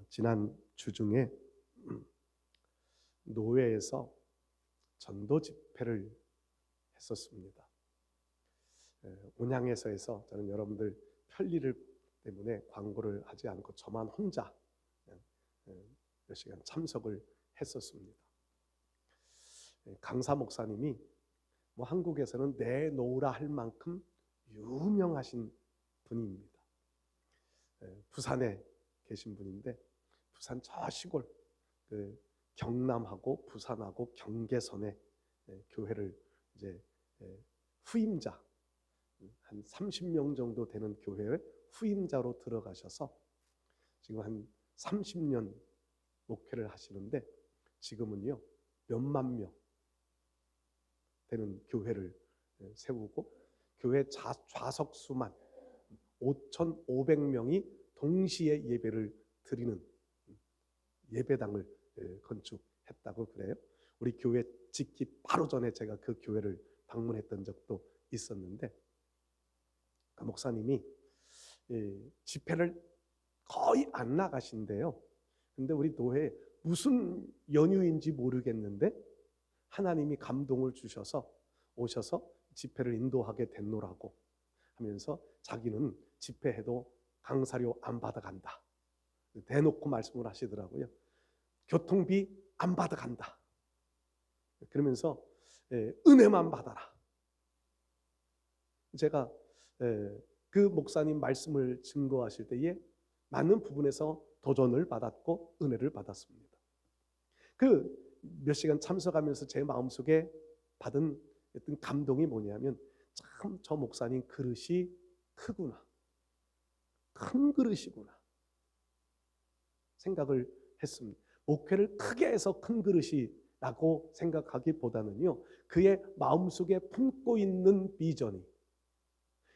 지난 주 중에 노회에서 전도 집회를 했었습니다. 온양에서에서 저는 여러분들 편리를 때문에 광고를 하지 않고 저만 혼자 몇 시간 참석을 했었습니다. 강사 목사님이 한국에서는 내놓으라 할 만큼 유명하신 분입니다. 부산에 계신 분인데 부산 저 시골 경남하고 부산하고 경계선에 교회를 이제 후임자 한 30명 정도 되는 교회에 후임자로 들어가셔서 지금 한 30년 목회를 하시는데 지금은요 몇만 명 되는 교회를 세우고 교회 좌석 수만 5,500명이 동시에 예배를 드리는 예배당을 건축했다고 그래요. 우리 교회 짓기 바로 전에 제가 그 교회를 방문했던 적도 있었는데 그 목사님이 집회를 거의 안 나가신대요. 근데 우리 교회에 무슨 연유인지 모르겠는데 하나님이 감동을 주셔서 오셔서 집회를 인도하게 됐노라고 하면서 자기는 집회해도 강사료 안 받아간다. 대놓고 말씀을 하시더라고요. 교통비 안 받아간다. 그러면서 은혜만 받아라. 제가 그 목사님 말씀을 증거하실 때에 많은 부분에서 도전을 받았고 은혜를 받았습니다. 그 몇 시간 참석하면서 제 마음속에 받은 어떤 감동이 뭐냐면 참 저 목사님 그릇이 크구나. 큰 그릇이구나. 생각을 했습니다. 목회를 크게 해서 큰 그릇이라고 생각하기보다는요. 그의 마음속에 품고 있는 비전이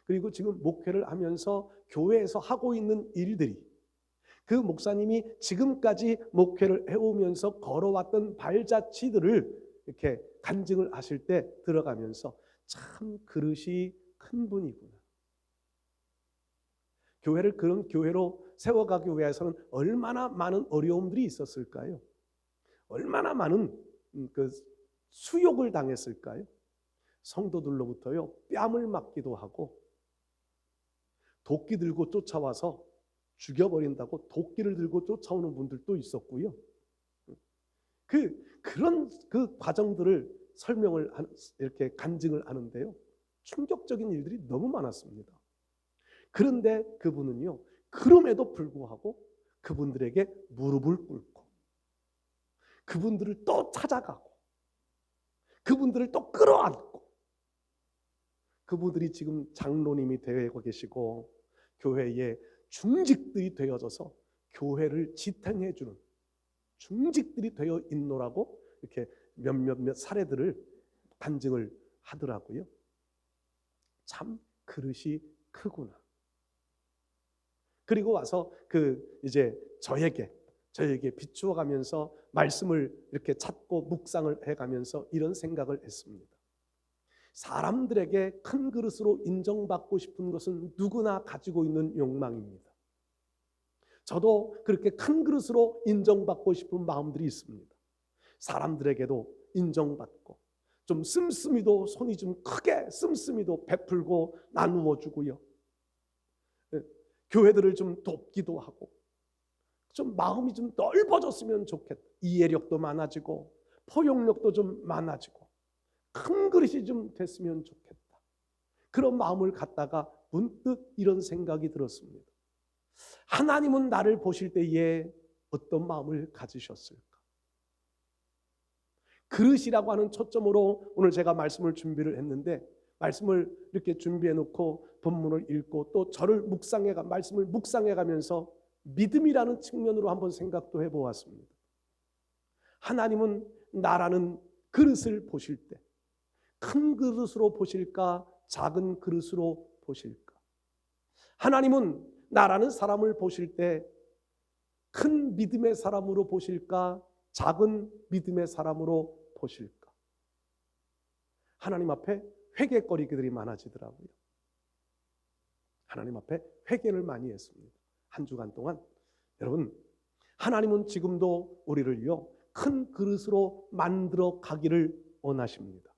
그리고 지금 목회를 하면서 교회에서 하고 있는 일들이 그 목사님이 지금까지 목회를 해오면서 걸어왔던 발자취들을 이렇게 간증을 하실 때 들어가면서 참 그릇이 큰 분이구나. 교회를 그런 교회로 세워가기 위해서는 얼마나 많은 어려움들이 있었을까요? 얼마나 많은 그 수욕을 당했을까요? 성도들로부터요 뺨을 맞기도 하고 도끼 들고 쫓아와서 죽여버린다고 도끼를 들고 쫓아오는 분들도 있었고요. 그런 과정들을 설명을 이렇게 간증을 하는데요. 충격적인 일들이 너무 많았습니다. 그런데 그분은요. 그럼에도 불구하고 그분들에게 무릎을 꿇고 그분들을 또 찾아가고 그분들을 또 끌어안고 그분들이 지금 장로님이 되어 계시고 교회에 중직들이 되어져서 교회를 지탱해주는 중직들이 되어 있노라고 이렇게 몇몇 사례들을 간증을 하더라고요. 참 그릇이 크구나. 그리고 와서 이제 저에게 비추어가면서 말씀을 이렇게 찾고 묵상을 해가면서 이런 생각을 했습니다. 사람들에게 큰 그릇으로 인정받고 싶은 것은 누구나 가지고 있는 욕망입니다. 저도 그렇게 큰 그릇으로 인정받고 싶은 마음들이 있습니다. 사람들에게도 인정받고 좀 씀씀이도 손이 좀 크게 씀씀이도 베풀고 나누어 주고요. 교회들을 좀 돕기도 하고 좀 마음이 좀 넓어졌으면 좋겠다. 이해력도 많아지고 포용력도 좀 많아지고 큰 그릇이 좀 됐으면 좋겠다. 그런 마음을 갖다가 문득 이런 생각이 들었습니다. 하나님은 나를 보실 때에 어떤 마음을 가지셨을까? 그릇이라고 하는 초점으로 오늘 제가 말씀을 준비를 했는데 말씀을 이렇게 준비해 놓고 본문을 읽고 또 저를 말씀을 묵상해 가면서 믿음이라는 측면으로 한번 생각도 해 보았습니다. 하나님은 나라는 그릇을 보실 때 큰 그릇으로 보실까? 작은 그릇으로 보실까? 하나님은 나라는 사람을 보실 때 큰 믿음의 사람으로 보실까? 작은 믿음의 사람으로 보실까? 하나님 앞에 회개거리들이 많아지더라고요. 하나님 앞에 회개를 많이 했습니다. 한 주간 동안 여러분 하나님은 지금도 우리를요 큰 그릇으로 만들어 가기를 원하십니다.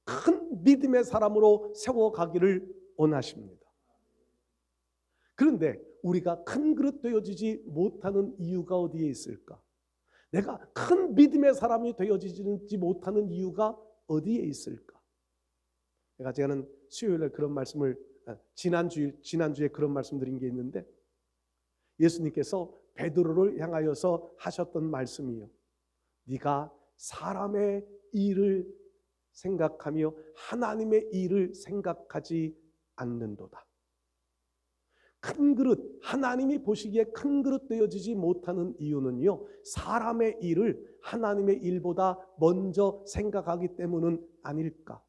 큰 믿음의 사람으로 세워가기를 원하십니다. 그런데 우리가 큰 그릇 되어지지 못하는 이유가 어디에 있을까? 내가 큰 믿음의 사람이 되어지지 못하는 이유가 어디에 있을까? 제가는 수요일에 그런 말씀을 지난주에 그런 말씀드린 게 있는데, 예수님께서 베드로를 향하여서 하셨던 말씀이요, 네가 사람의 일을 생각하며 하나님의 일을 생각하지 않는도다. 큰 그릇, 하나님이 보시기에 큰 그릇 되어지지 못하는 이유는요, 사람의 일을 하나님의 일보다 먼저 생각하기 때문은 아닐까?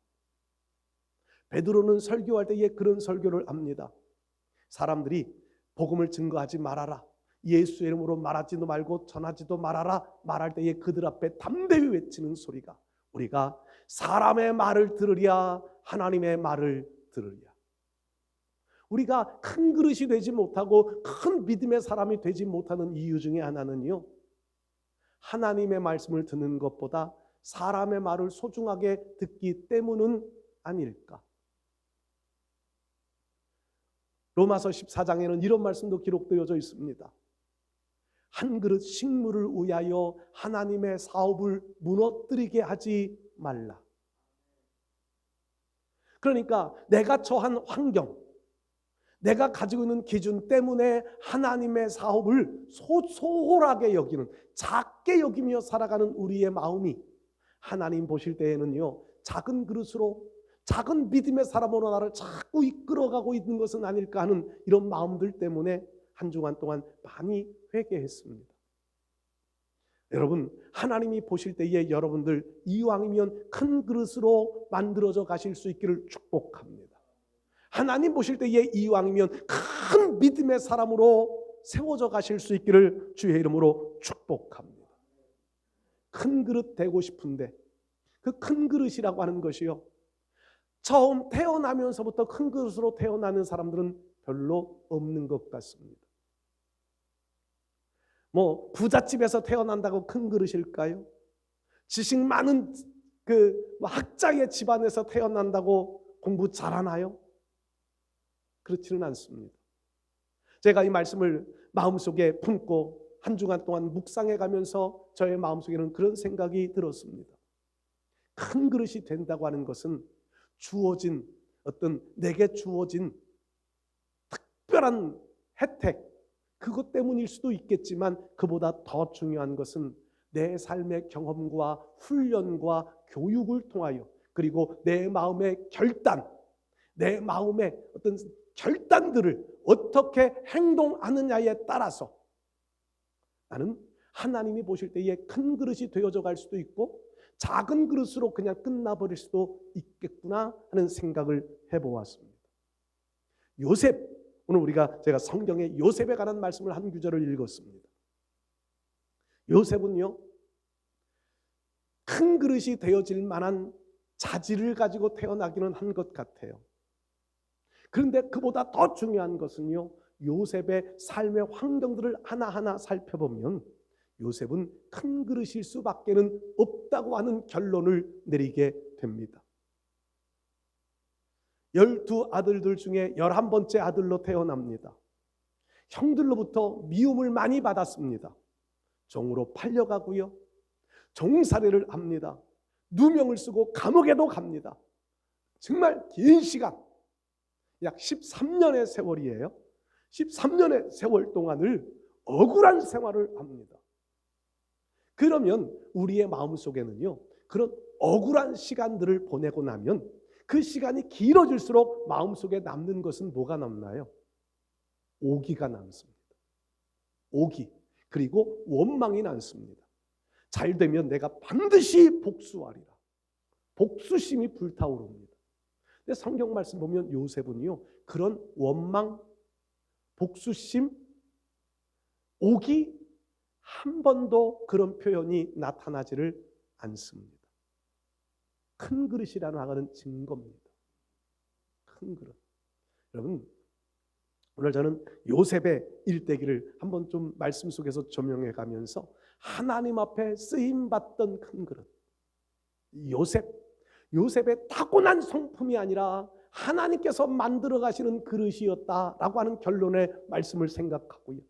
베드로는 설교할 때에 그런 설교를 합니다. 사람들이 복음을 증거하지 말아라, 예수의 이름으로 말하지도 말고 전하지도 말아라 말할 때에 그들 앞에 담대히 외치는 소리가, 우리가 사람의 말을 들으랴 하나님의 말을 들으랴. 우리가 큰 그릇이 되지 못하고 큰 믿음의 사람이 되지 못하는 이유 중에 하나는요, 하나님의 말씀을 듣는 것보다 사람의 말을 소중하게 듣기 때문은 아닐까? 로마서 14장에는 이런 말씀도 기록되어져 있습니다. 한 그릇 식물을 위하여 하나님의 사업을 무너뜨리게 하지 말라. 그러니까 내가 처한 환경, 내가 가지고 있는 기준 때문에 하나님의 사업을 소홀하게 여기는, 작게 여기며 살아가는 우리의 마음이 하나님 보실 때에는요, 작은 그릇으로, 작은 믿음의 사람으로 나를 자꾸 이끌어가고 있는 것은 아닐까 하는 이런 마음들 때문에 한 주간 동안 많이 회개했습니다. 여러분, 하나님이 보실 때에 여러분들 이왕이면 큰 그릇으로 만들어져 가실 수 있기를 축복합니다. 하나님 보실 때에 이왕이면 큰 믿음의 사람으로 세워져 가실 수 있기를 주의 이름으로 축복합니다. 큰 그릇 되고 싶은데 그 큰 그릇이라고 하는 것이요, 처음 태어나면서부터 큰 그릇으로 태어나는 사람들은 별로 없는 것 같습니다. 부잣집에서 태어난다고 큰 그릇일까요? 지식 많은 학자의 집안에서 태어난다고 공부 잘하나요? 그렇지는 않습니다. 제가 이 말씀을 마음속에 품고 한 주간 동안 묵상해 가면서 저의 마음속에는 그런 생각이 들었습니다. 큰 그릇이 된다고 하는 것은 내게 주어진 특별한 혜택, 그것 때문일 수도 있겠지만, 그보다 더 중요한 것은 내 삶의 경험과 훈련과 교육을 통하여, 그리고 내 마음의 결단, 내 마음의 어떤 결단들을 어떻게 행동하느냐에 따라서 나는 하나님이 보실 때에 큰 그릇이 되어져 갈 수도 있고 작은 그릇으로 그냥 끝나버릴 수도 있겠구나 하는 생각을 해보았습니다. 요셉, 오늘 제가 성경에 요셉에 관한 말씀을 한 구절을 읽었습니다. 요셉은요, 큰 그릇이 되어질 만한 자질을 가지고 태어나기는 한 것 같아요. 그런데 그보다 더 중요한 것은요, 요셉의 삶의 환경들을 하나하나 살펴보면 요셉은 큰 그릇일 수밖에는 없다고 하는 결론을 내리게 됩니다. 12아들들 중에 11번째 아들로 태어납니다. 형들로부터 미움을 많이 받았습니다. 종으로 팔려가고요, 종살이를 합니다. 누명을 쓰고 감옥에도 갑니다. 정말 긴 시간, 약 13년의 세월이에요. 13년의 세월 동안을 억울한 생활을 합니다. 그러면 우리의 마음속에는요, 그런 억울한 시간들을 보내고 나면 그 시간이 길어질수록 마음속에 남는 것은 뭐가 남나요? 오기가 남습니다. 오기, 그리고 원망이 남습니다. 잘 되면 내가 반드시 복수하리라. 복수심이 불타오릅니다. 근데 성경 말씀 보면 요셉은요, 그런 원망, 복수심, 오기, 한 번도 그런 표현이 나타나지를 않습니다. 큰 그릇이라는 하나는 증거입니다. 큰 그릇. 여러분, 오늘 저는 요셉의 일대기를 한번 좀 말씀 속에서 조명해 가면서 하나님 앞에 쓰임 받던 큰 그릇, 요셉의 타고난 성품이 아니라 하나님께서 만들어 가시는 그릇이었다라고 하는 결론의 말씀을 생각하고요.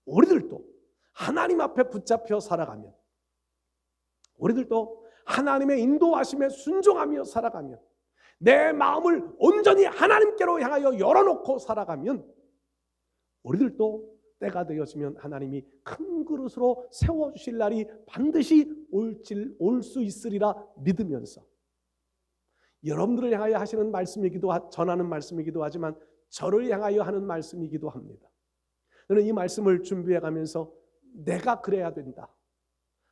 우리들도 하나님 앞에 붙잡혀 살아가면, 우리들도 하나님의 인도하심에 순종하며 살아가면, 내 마음을 온전히 하나님께로 향하여 열어놓고 살아가면, 우리들도 때가 되었으면 하나님이 큰 그릇으로 세워주실 날이 반드시 올 수 있으리라 믿으면서, 여러분들을 향하여 하시는 말씀이기도 전하는 말씀이기도 하지만 저를 향하여 하는 말씀이기도 합니다. 저는 이 말씀을 준비해 가면서 내가 그래야 된다,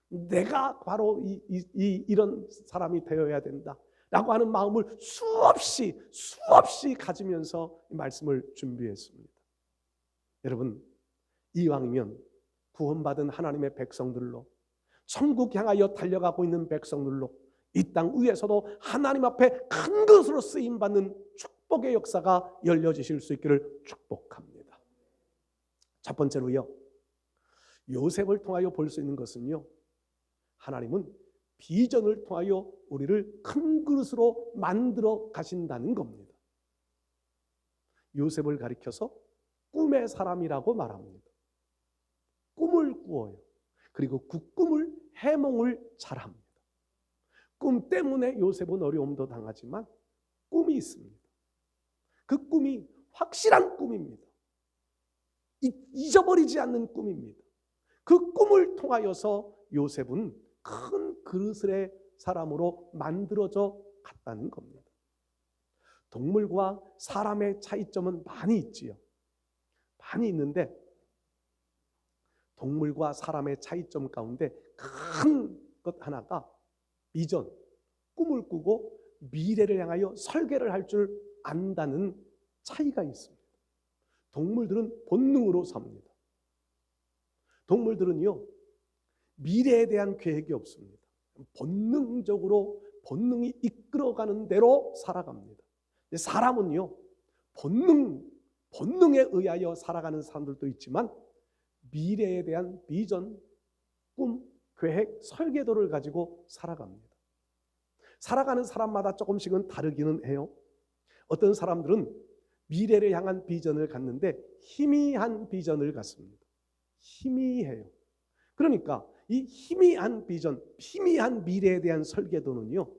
내가 바로 이런 사람이 되어야 된다 라고 하는 마음을 수없이 가지면서 이 말씀을 준비했습니다. 여러분, 이왕이면 구원받은 하나님의 백성들로, 천국 향하여 달려가고 있는 백성들로 이 땅 위에서도 하나님 앞에 큰 것으로 쓰임받는 축복의 역사가 열려지실 수 있기를 축복합니다. 첫 번째로요, 요셉을 통하여 볼 수 있는 것은요, 하나님은 비전을 통하여 우리를 큰 그릇으로 만들어 가신다는 겁니다. 요셉을 가리켜서 꿈의 사람이라고 말합니다. 꿈을 꾸어요. 그리고 그 꿈을 해몽을 잘합니다. 꿈 때문에 요셉은 어려움도 당하지만 꿈이 있습니다. 그 꿈이 확실한 꿈입니다. 잊어버리지 않는 꿈입니다. 그 꿈을 통하여서 요셉은 큰 그릇의 사람으로 만들어져 갔다는 겁니다. 동물과 사람의 차이점은 많이 있지요. 많이 있는데 동물과 사람의 차이점 가운데 큰 것 하나가 비전, 꿈을 꾸고 미래를 향하여 설계를 할 줄 안다는 차이가 있습니다. 동물들은 본능으로 삽니다. 동물들은요, 미래에 대한 계획이 없습니다. 본능적으로 본능이 이끌어가는 대로 살아갑니다. 사람은요, 본능에 의하여 살아가는 사람들도 있지만 미래에 대한 비전, 꿈, 계획, 설계도를 가지고 살아갑니다. 살아가는 사람마다 조금씩은 다르기는 해요. 어떤 사람들은 미래를 향한 비전을 갖는데 희미한 비전을 갖습니다. 희미해요. 그러니까 이 희미한 비전, 희미한 미래에 대한 설계도는요,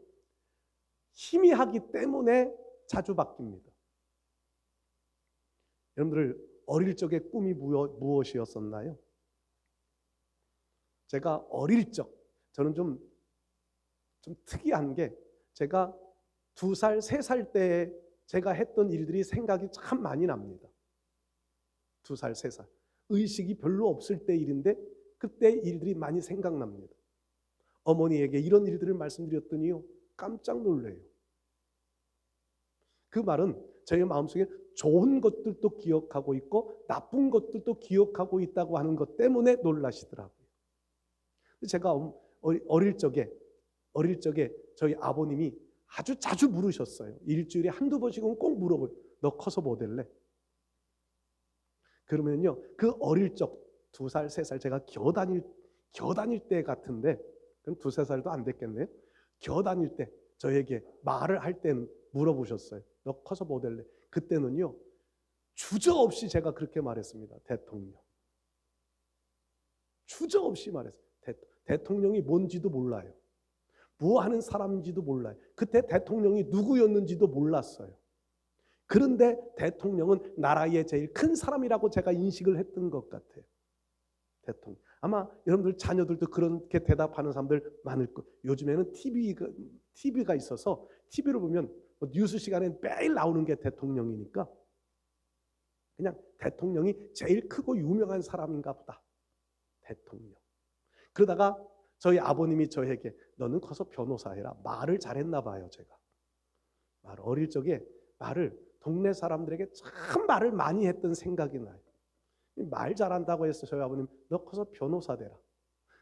희미하기 때문에 자주 바뀝니다. 여러분들 어릴 적에 꿈이 무엇이었었나요? 제가 어릴 적, 저는 좀 특이한 게, 제가 2살, 3살 때 제가 했던 일들이 생각이 참 많이 납니다. 2살, 3살. 의식이 별로 없을 때 일인데 그때 일들이 많이 생각납니다. 어머니에게 이런 일들을 말씀드렸더니요, 깜짝 놀래요. 그 말은 저희 마음속에 좋은 것들도 기억하고 있고 나쁜 것들도 기억하고 있다고 하는 것 때문에 놀라시더라고요. 제가 어릴 적에 저희 아버님이 아주 자주 물으셨어요. 일주일에 한두 번씩은 꼭 물어봐요. 너 커서 뭐 될래? 그러면요, 그 어릴 적 2살, 3살 제가 겨 다닐 때 같은데, 그럼 2, 3살도 안 됐겠네요. 겨 다닐 때 저에게 말을 할 때는 물어보셨어요. 너 커서 뭐 될래? 그때는요, 주저없이 제가 그렇게 말했습니다. 대통령. 주저없이 말했어요. 대통령이 뭔지도 몰라요. 뭐 하는 사람인지도 몰라요. 그때 대통령이 누구였는지도 몰랐어요. 그런데 대통령은 나라의 제일 큰 사람이라고 제가 인식을 했던 것 같아요. 대통령. 아마 여러분들 자녀들도 그렇게 대답하는 사람들 많을 거예요. 요즘에는 TV가 있어서 TV를 보면 뉴스 시간에 매일 나오는 게 대통령이니까 그냥 대통령이 제일 크고 유명한 사람인가 보다. 대통령. 그러다가 저희 아버님이 저에게 너는 커서 변호사 해라. 말을 잘했나 봐요, 제가. 어릴 적에 말을 동네 사람들에게 참 말을 많이 했던 생각이 나요. 말 잘한다고 해서 저희 아버님 너 커서 변호사 되라.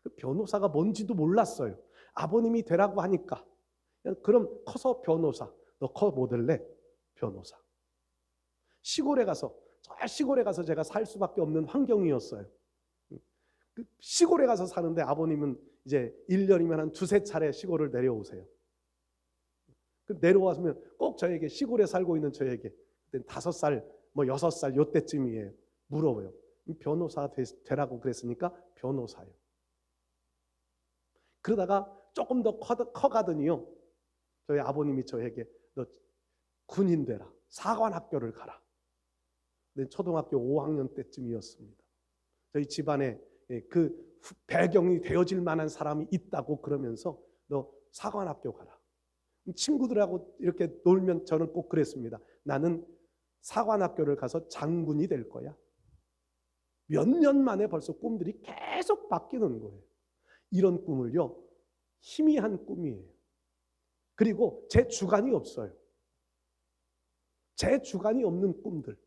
그 변호사가 뭔지도 몰랐어요. 아버님이 되라고 하니까 그럼 커서 변호사. 너 커 뭐 될래? 변호사. 시골에 가서 저 시골에 가서 제가 살 수밖에 없는 환경이었어요. 그 시골에 가서 사는데 아버님은 이제 1년이면 한 두세 차례 시골을 내려오세요. 그 내려와서면 꼭 저에게, 시골에 살고 있는 저에게, 그때 5살, 뭐 6살 요때쯤이에요. 물어봐요. 변호사 되라고 그랬으니까 변호사요. 그러다가 조금 더 커가더니요, 저희 아버님이 저에게 너 군인 되라, 사관학교를 가라. 근데 초등학교 5학년 때쯤이었습니다. 저희 집안에 그 배경이 되어질 만한 사람이 있다고 그러면서 너 사관학교 가라. 친구들하고 이렇게 놀면 저는 꼭 그랬습니다. 나는 사관학교를 가서 장군이 될 거야. 몇 년 만에 벌써 꿈들이 계속 바뀌는 거예요. 이런 꿈을요, 희미한 꿈이에요. 그리고 제 주관이 없어요. 제 주관이 없는 꿈들,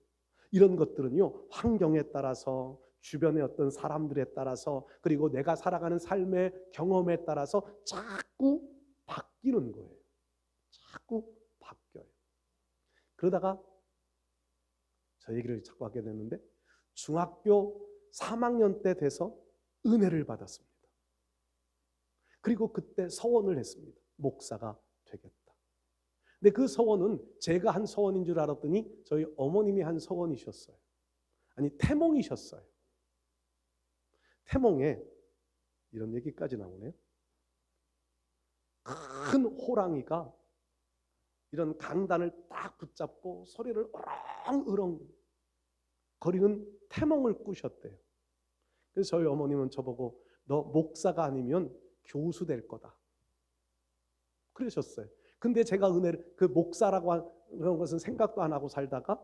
이런 것들은요, 환경에 따라서, 주변의 어떤 사람들에 따라서, 그리고 내가 살아가는 삶의 경험에 따라서 자꾸 바뀌는 거예요. 자꾸 바뀌어요. 그러다가 저 얘기를 자꾸 하게 되는데, 중학교 3학년 때 돼서 은혜를 받았습니다. 그리고 그때 서원을 했습니다. 목사가 되겠다. 근데 그 서원은 제가 한 서원인 줄 알았더니 저희 어머님이 한 서원이셨어요. 아니, 태몽이셨어요. 태몽에 이런 얘기까지 나오네요. 큰 호랑이가 이런 강단을 딱 붙잡고 소리를 으렁으렁 거리는 태몽을 꾸셨대요. 그래서 저희 어머님은 저보고 너 목사가 아니면 교수 될 거다 그러셨어요. 근데 제가 은혜를, 그 목사라고 하는 것은 생각도 안 하고 살다가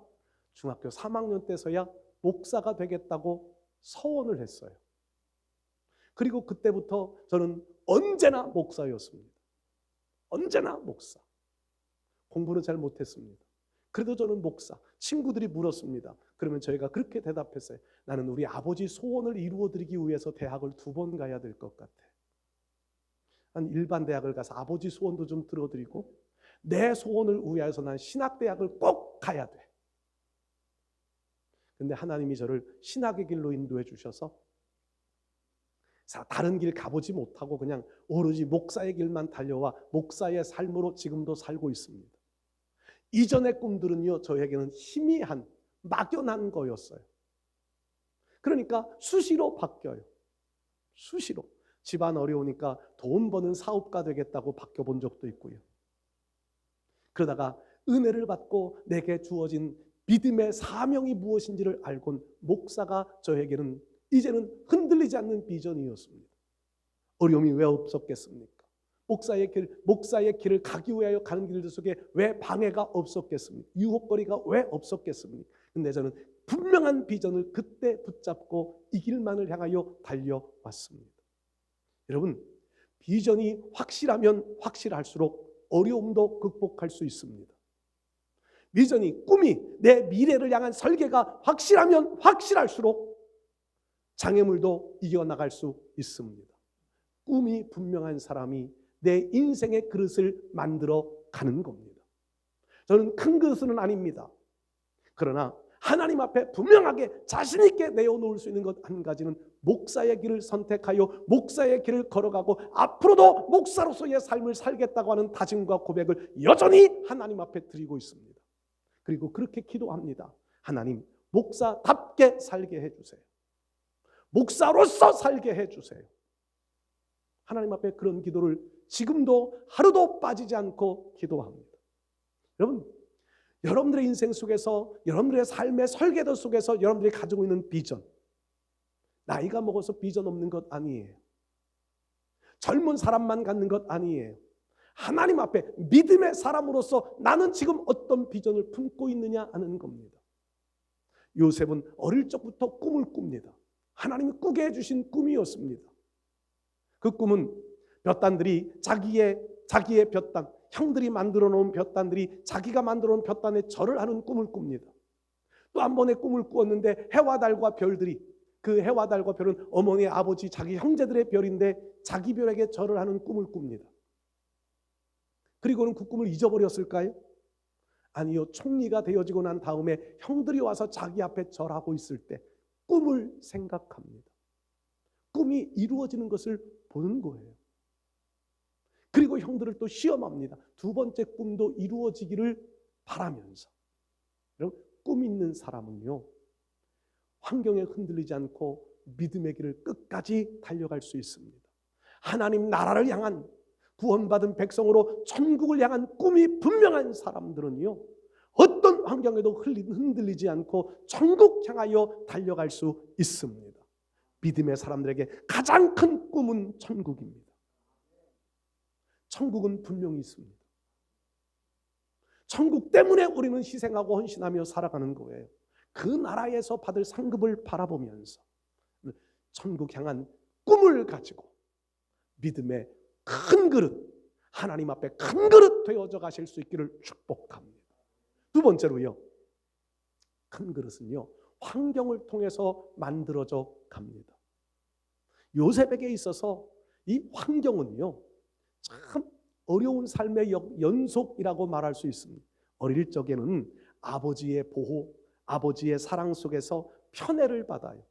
중학교 3학년 때서야 목사가 되겠다고 서원을 했어요. 그리고 그때부터 저는 언제나 목사였습니다. 언제나 목사. 공부는 잘 못했습니다. 그래도 저는 목사. 친구들이 물었습니다. 그러면 저희가 그렇게 대답했어요. 나는 우리 아버지 소원을 이루어드리기 위해서 대학을 2번 가야 될 것 같아. 한 일반 대학을 가서 아버지 소원도 좀 들어드리고 내 소원을 위해서 난 신학대학을 꼭 가야 돼. 근데 하나님이 저를 신학의 길로 인도해 주셔서 다른 길 가보지 못하고 그냥 오로지 목사의 길만 달려와 목사의 삶으로 지금도 살고 있습니다. 이전의 꿈들은요, 저에게는 희미한 막연한 거였어요. 그러니까 수시로 바뀌어요. 수시로. 집안 어려우니까 돈 버는 사업가 되겠다고 바뀌어본 적도 있고요. 그러다가 은혜를 받고 내게 주어진 믿음의 사명이 무엇인지를 알곤 목사가 저에게는 이제는 흔들리지 않는 비전이었습니다. 어려움이 왜 없었겠습니까? 목사의 길을 가기 위하여 가는 길들 속에 왜 방해가 없었겠습니까? 유혹거리가 왜 없었겠습니까? 근데 저는 분명한 비전을 그때 붙잡고 이 길만을 향하여 달려왔습니다. 여러분, 비전이 확실하면 확실할수록 어려움도 극복할 수 있습니다. 비전이, 꿈이, 내 미래를 향한 설계가 확실하면 확실할수록 장애물도 이겨나갈 수 있습니다. 꿈이 분명한 사람이 내 인생의 그릇을 만들어 가는 겁니다. 저는 큰 그릇은 아닙니다. 그러나 하나님 앞에 분명하게 자신 있게 내어놓을 수 있는 것 한 가지는 목사의 길을 선택하여 목사의 길을 걸어가고 앞으로도 목사로서의 삶을 살겠다고 하는 다짐과 고백을 여전히 하나님 앞에 드리고 있습니다. 그리고 그렇게 기도합니다. 하나님, 목사답게 살게 해주세요. 목사로서 살게 해주세요. 하나님 앞에 그런 기도를 지금도 하루도 빠지지 않고 기도합니다. 여러분, 여러분들의 인생 속에서, 여러분들의 삶의 설계도 속에서 여러분들이 가지고 있는 비전, 나이가 먹어서 비전 없는 것 아니에요. 젊은 사람만 갖는 것 아니에요. 하나님 앞에 믿음의 사람으로서 나는 지금 어떤 비전을 품고 있느냐 하는 겁니다. 요셉은 어릴 적부터 꿈을 꿉니다. 하나님이 꾸게 해주신 꿈이었습니다. 그 꿈은 볕단들이 자기의 볕단, 형들이 만들어 놓은 볕단들이 자기가 만들어 놓은 볕단에 절을 하는 꿈을 꿉니다. 또 한 번의 꿈을 꾸었는데 해와 달과 별들이, 그 해와 달과 별은 어머니, 아버지, 자기 형제들의 별인데 자기 별에게 절을 하는 꿈을 꿉니다. 그리고는 그 꿈을 잊어버렸을까요? 아니요, 총리가 되어지고 난 다음에 형들이 와서 자기 앞에 절하고 있을 때 꿈을 생각합니다. 꿈이 이루어지는 것을 보는 거예요. 그리고 형들을 또 시험합니다. 두 번째 꿈도 이루어지기를 바라면서. 여러분, 꿈 있는 사람은요, 환경에 흔들리지 않고 믿음의 길을 끝까지 달려갈 수 있습니다. 하나님 나라를 향한, 구원받은 백성으로 천국을 향한 꿈이 분명한 사람들은요, 어떤 환경에도 흔들리지 않고 천국 향하여 달려갈 수 있습니다. 믿음의 사람들에게 가장 큰 꿈은 천국입니다. 천국은 분명히 있습니다. 천국 때문에 우리는 희생하고 헌신하며 살아가는 거예요. 그 나라에서 받을 상급을 바라보면서 천국 향한 꿈을 가지고 믿음의 큰 그릇, 하나님 앞에 큰 그릇 되어져 가실 수 있기를 축복합니다. 두 번째로요, 큰 그릇은요, 환경을 통해서 만들어져 갑니다. 요셉에게 있어서 이 환경은요, 참 어려운 삶의 연속이라고 말할 수 있습니다. 어릴 적에는 아버지의 보호, 아버지의 사랑 속에서 편애를 받아요.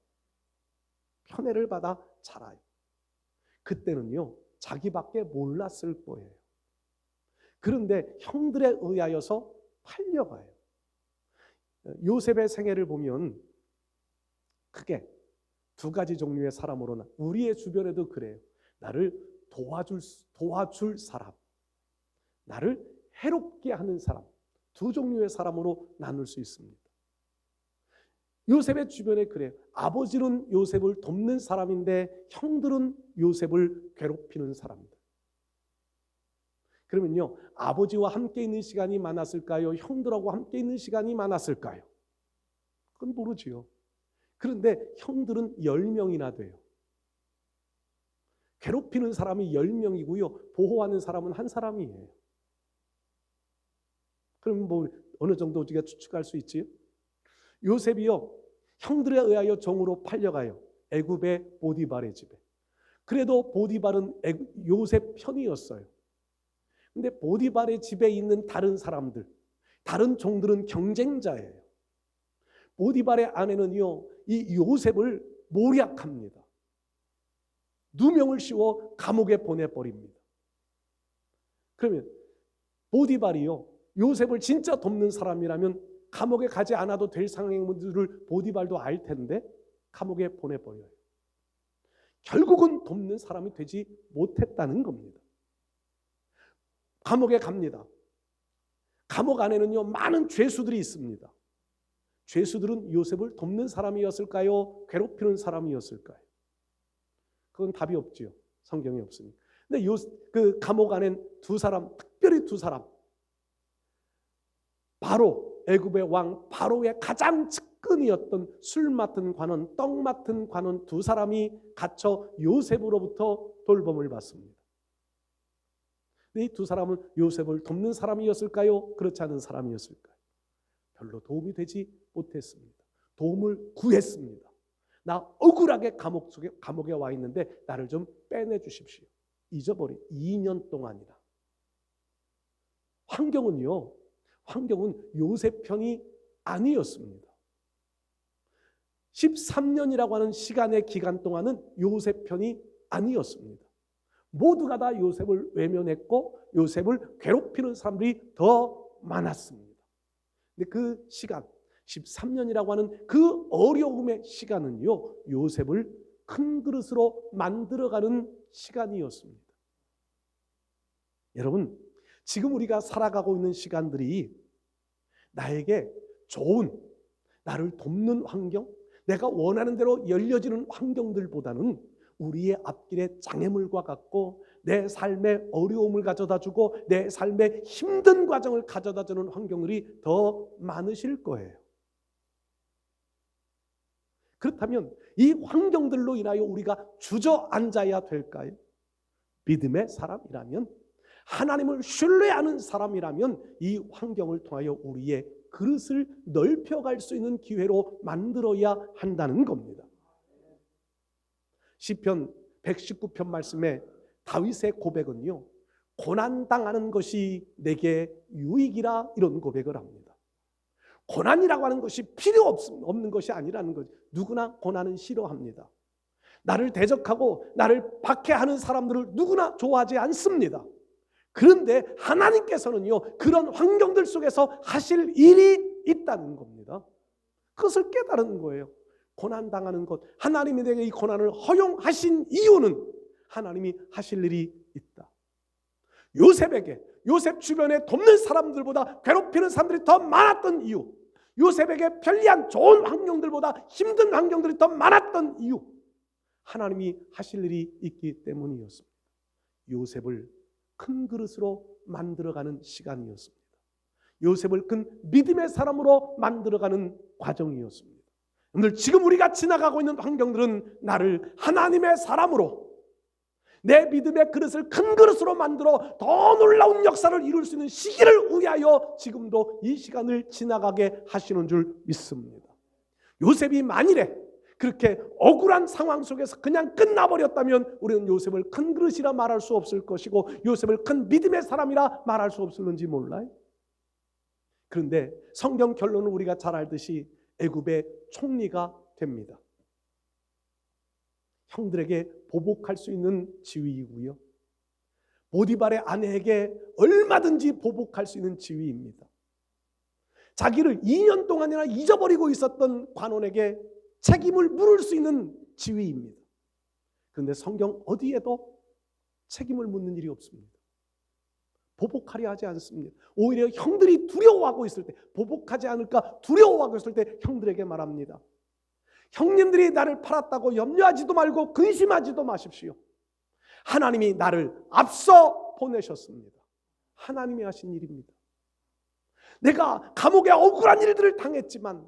편애를 받아 자라요. 그때는요, 자기밖에 몰랐을 거예요. 그런데 형들에 의하여서 팔려가요. 요셉의 생애를 보면 크게 두 가지 종류의 사람으로, 우리의 주변에도 그래요. 나를 도와줄 사람, 나를 해롭게 하는 사람, 두 종류의 사람으로 나눌 수 있습니다. 요셉의 주변에 그래요. 아버지는 요셉을 돕는 사람인데 형들은 요셉을 괴롭히는 사람들. 그러면요, 아버지와 함께 있는 시간이 많았을까요? 형들하고 함께 있는 시간이 많았을까요? 그건 모르지요. 그런데 형들은 10명이나 돼요. 괴롭히는 사람이 10명이고요. 보호하는 사람은 한 사람이에요. 그럼 뭐 어느 정도 우리가 추측할 수 있지요? 요셉이요, 형들에 의하여 종으로 팔려가요. 애굽의 보디발의 집에. 그래도 보디발은 요셉 편이었어요. 근데 보디발의 집에 있는 다른 사람들, 다른 종들은 경쟁자예요. 보디발의 아내는요, 이 요셉을 모략합니다. 누명을 씌워 감옥에 보내버립니다. 그러면 보디발이요, 요셉을 진짜 돕는 사람이라면 감옥에 가지 않아도 될 상황들을 보디발도 알 텐데 감옥에 보내버려요. 결국은 돕는 사람이 되지 못했다는 겁니다. 감옥에 갑니다. 감옥 안에는요, 많은 죄수들이 있습니다. 죄수들은 요셉을 돕는 사람이었을까요? 괴롭히는 사람이었을까요? 그건 답이 없지요. 성경에 없으니까. 근데 그 감옥 안엔 두 사람, 특별히 두 사람, 바로 애굽의 왕 바로의 가장 측근이었던 술 맡은 관원, 떡 맡은 관원 두 사람이 갇혀 요셉으로부터 돌봄을 받습니다. 이 두 사람은 요셉을 돕는 사람이었을까요? 그렇지 않은 사람이었을까요? 별로 도움이 되지 못했습니다. 도움을 구했습니다. 나 억울하게 감옥에 와 있는데 나를 좀 빼내 주십시오. 잊어버린 2년 동안이나. 환경은 요셉 편이 아니었습니다. 13년이라고 하는 시간의 기간 동안은 요셉 편이 아니었습니다. 모두가 다 요셉을 외면했고 요셉을 괴롭히는 사람들이 더 많았습니다. 근데 그 시간, 13년이라고 하는 그 어려움의 시간은요, 요셉을 큰 그릇으로 만들어가는 시간이었습니다. 여러분, 지금 우리가 살아가고 있는 시간들이 나에게 좋은, 나를 돕는 환경, 내가 원하는 대로 열려지는 환경들보다는 우리의 앞길에 장애물과 같고 내 삶에 어려움을 가져다주고 내 삶에 힘든 과정을 가져다주는 환경들이 더 많으실 거예요. 그렇다면 이 환경들로 인하여 우리가 주저앉아야 될까요? 믿음의 사람이라면, 하나님을 신뢰하는 사람이라면 이 환경을 통하여 우리의 그릇을 넓혀갈 수 있는 기회로 만들어야 한다는 겁니다. 시편 119편 말씀에 다윗의 고백은요, 고난당하는 것이 내게 유익이라 이런 고백을 합니다. 고난이라고 하는 것이 필요 없는 것이 아니라는 거죠. 누구나 고난은 싫어합니다. 나를 대적하고 나를 박해하는 사람들을 누구나 좋아하지 않습니다. 그런데 하나님께서는요, 그런 환경들 속에서 하실 일이 있다는 겁니다. 그것을 깨달은 거예요. 고난당하는 것, 하나님이 내게 이 고난을 허용하신 이유는 하나님이 하실 일이 있다. 요셉에게, 요셉 주변에 돕는 사람들보다 괴롭히는 사람들이 더 많았던 이유, 요셉에게 편리한 좋은 환경들보다 힘든 환경들이 더 많았던 이유, 하나님이 하실 일이 있기 때문이었습니다. 요셉을 큰 그릇으로 만들어가는 시간이었습니다. 요셉을 큰 믿음의 사람으로 만들어가는 과정이었습니다. 오늘 지금 우리가 지나가고 있는 환경들은 나를 하나님의 사람으로, 내 믿음의 그릇을 큰 그릇으로 만들어 더 놀라운 역사를 이룰 수 있는 시기를 위하여 지금도 이 시간을 지나가게 하시는 줄 믿습니다. 요셉이 만일에 그렇게 억울한 상황 속에서 그냥 끝나버렸다면 우리는 요셉을 큰 그릇이라 말할 수 없을 것이고 요셉을 큰 믿음의 사람이라 말할 수 없을는지 몰라요. 그런데 성경 결론은 우리가 잘 알듯이 애굽의 총리가 됩니다. 형들에게 보복할 수 있는 지위이고요, 보디발의 아내에게 얼마든지 보복할 수 있는 지위입니다. 자기를 2년 동안이나 잊어버리고 있었던 관원에게 책임을 물을 수 있는 지위입니다. 그런데 성경 어디에도 책임을 묻는 일이 없습니다. 보복하려 하지 않습니다. 오히려 형들이 두려워하고 있을 때, 보복하지 않을까 두려워하고 있을 때 형들에게 말합니다. 형님들이 나를 팔았다고 염려하지도 말고 근심하지도 마십시오. 하나님이 나를 앞서 보내셨습니다. 하나님이 하신 일입니다. 내가 감옥에 억울한 일들을 당했지만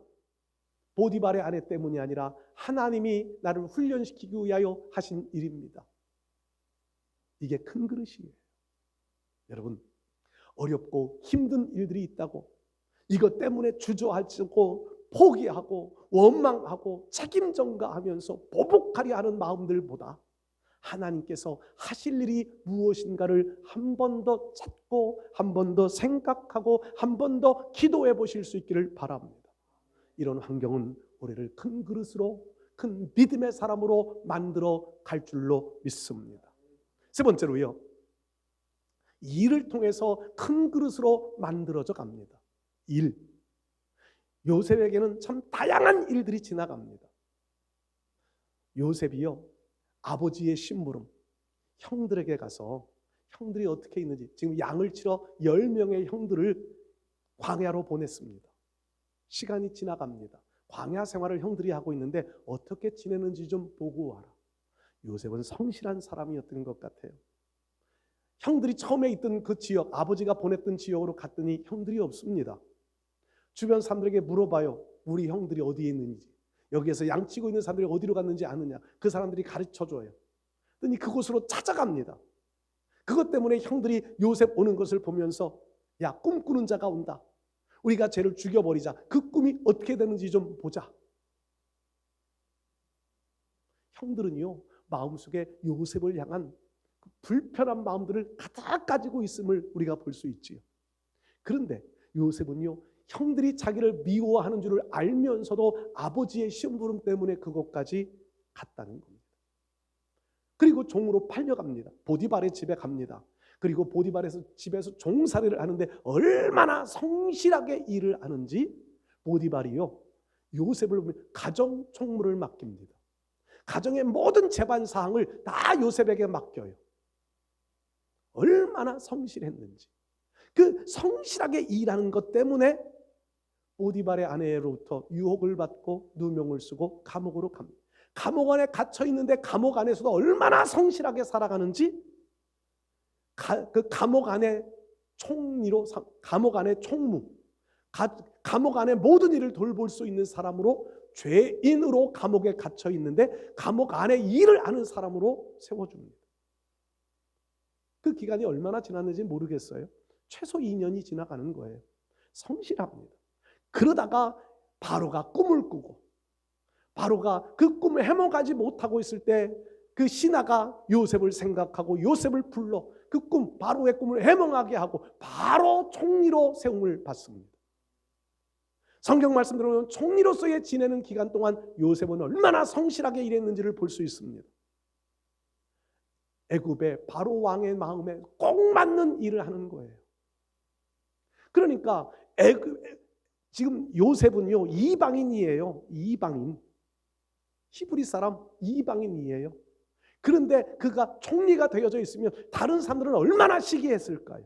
보디발의 아내 때문이 아니라 하나님이 나를 훈련시키기 위하여 하신 일입니다. 이게 큰 그릇이에요. 여러분, 어렵고 힘든 일들이 있다고 이것 때문에 주저하지 않고 포기하고 원망하고 책임 전가하면서 보복하려 하는 마음들보다 하나님께서 하실 일이 무엇인가를 한 번 더 찾고 한 번 더 생각하고 한 번 더 기도해 보실 수 있기를 바랍니다. 이런 환경은 우리를 큰 그릇으로, 큰 믿음의 사람으로 만들어 갈 줄로 믿습니다. 세 번째로요, 일을 통해서 큰 그릇으로 만들어져 갑니다. 일. 요셉에게는 참 다양한 일들이 지나갑니다. 요셉이요, 아버지의 심부름, 형들에게 가서 형들이 어떻게 있는지, 지금 양을 치러 10명의 형들을 광야로 보냈습니다. 시간이 지나갑니다. 광야 생활을 형들이 하고 있는데 어떻게 지내는지 좀 보고 와라. 요셉은 성실한 사람이었던 것 같아요. 형들이 처음에 있던 그 지역, 아버지가 보냈던 지역으로 갔더니 형들이 없습니다. 주변 사람들에게 물어봐요. 우리 형들이 어디에 있는지, 여기에서 양치고 있는 사람들이 어디로 갔는지 아느냐. 그 사람들이 가르쳐줘요. 그러니 그곳으로 찾아갑니다. 그것 때문에 형들이 요셉 오는 것을 보면서, 야, 꿈꾸는 자가 온다. 우리가 쟤를 죽여버리자. 그 꿈이 어떻게 되는지 좀 보자. 형들은요, 마음속에 요셉을 향한 그 불편한 마음들을 가득 가지고 있음을 우리가 볼 수 있지요. 그런데 요셉은요, 형들이 자기를 미워하는 줄을 알면서도 아버지의 심부름 때문에 그곳까지 갔다는 겁니다. 그리고 종으로 팔려갑니다. 보디발의 집에 갑니다. 그리고 보디발에서 집에서 종살이를 하는데 얼마나 성실하게 일을 하는지 보디발이요, 요셉을 보면 가정 총무를 맡깁니다. 가정의 모든 재반 사항을 다 요셉에게 맡겨요. 얼마나 성실했는지. 그 성실하게 일하는 것 때문에 보디발의 아내로부터 유혹을 받고 누명을 쓰고 감옥으로 갑니다. 감옥 안에 갇혀 있는데 감옥 안에서도 얼마나 성실하게 살아가는지, 그 감옥 안에 총리로, 감옥 안에 총무, 감옥 안에 모든 일을 돌볼 수 있는 사람으로, 죄인으로 감옥에 갇혀 있는데 감옥 안에 일을 하는 사람으로 세워줍니다. 그 기간이 얼마나 지났는지 모르겠어요. 최소 2년이 지나가는 거예요. 성실합니다. 그러다가 바로가 꿈을 꾸고, 바로가 그 꿈을 해먹지 못하고 있을 때 그 신하가 요셉을 생각하고 요셉을 불러 그 꿈, 바로의 꿈을 해몽하게 하고 바로 총리로 세움을 받습니다. 성경 말씀대로 총리로서의 지내는 기간 동안 요셉은 얼마나 성실하게 일했는지를 볼 수 있습니다. 애굽의 바로 왕의 마음에 꼭 맞는 일을 하는 거예요. 그러니까 지금 요셉은요 이방인이에요. 이방인, 히브리 사람 이방인이에요. 그런데 그가 총리가 되어져 있으면 다른 사람들은 얼마나 시기했을까요?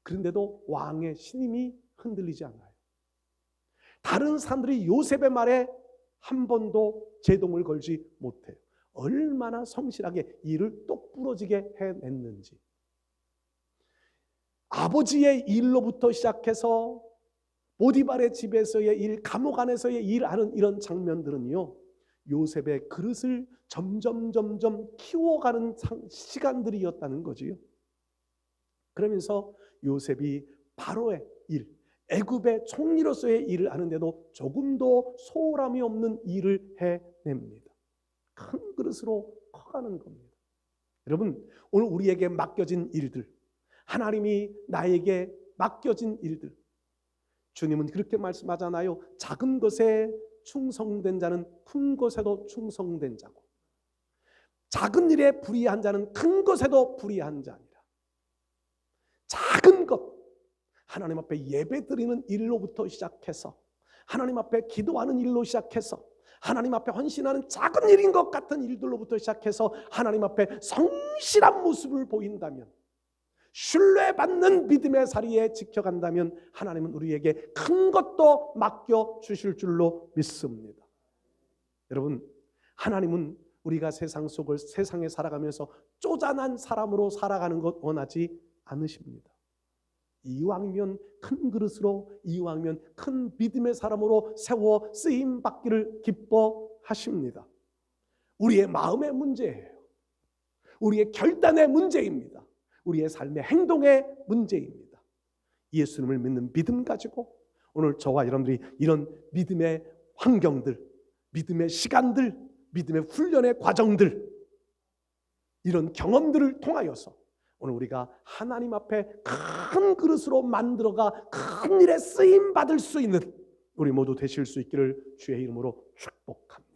그런데도 왕의 신임이 흔들리지 않아요. 다른 사람들이 요셉의 말에 한 번도 제동을 걸지 못해요. 얼마나 성실하게 일을 똑부러지게 해냈는지. 아버지의 일로부터 시작해서 보디발의 집에서의 일, 감옥 안에서의 일하는 이런 장면들은요 요셉의 그릇을 점점 키워가는 시간들이었다는 거지요. 그러면서 요셉이 바로의 일, 애굽의 총리로서의 일을 하는데도 조금도 소홀함이 없는 일을 해냅니다. 큰 그릇으로 커가는 겁니다. 여러분, 오늘 우리에게 맡겨진 일들, 하나님이 나에게 맡겨진 일들, 주님은 그렇게 말씀하잖아요. 작은 것에 충성된 자는 큰 것에도 충성된 자고, 작은 일에 불의한 자는 큰 것에도 불의한 자니라. 작은 것, 하나님 앞에 예배 드리는 일로부터 시작해서, 하나님 앞에 기도하는 일로 시작해서, 하나님 앞에 헌신하는 작은 일인 것 같은 일들로부터 시작해서 하나님 앞에 성실한 모습을 보인다면, 신뢰받는 믿음의 자리에 지켜간다면 하나님은 우리에게 큰 것도 맡겨주실 줄로 믿습니다. 여러분, 하나님은 우리가 세상에 살아가면서 쪼잔한 사람으로 살아가는 것 원하지 않으십니다. 이왕이면 큰 그릇으로, 이왕이면 큰 믿음의 사람으로 세워 쓰임 받기를 기뻐하십니다. 우리의 마음의 문제예요. 우리의 결단의 문제입니다. 우리의 삶의 행동의 문제입니다. 예수님을 믿는 믿음 가지고 오늘 저와 여러분들이 이런 믿음의 환경들, 믿음의 시간들, 믿음의 훈련의 과정들, 이런 경험들을 통하여서 오늘 우리가 하나님 앞에 큰 그릇으로 만들어가 큰 일에 쓰임 받을 수 있는 우리 모두 되실 수 있기를 주의 이름으로 축복합니다.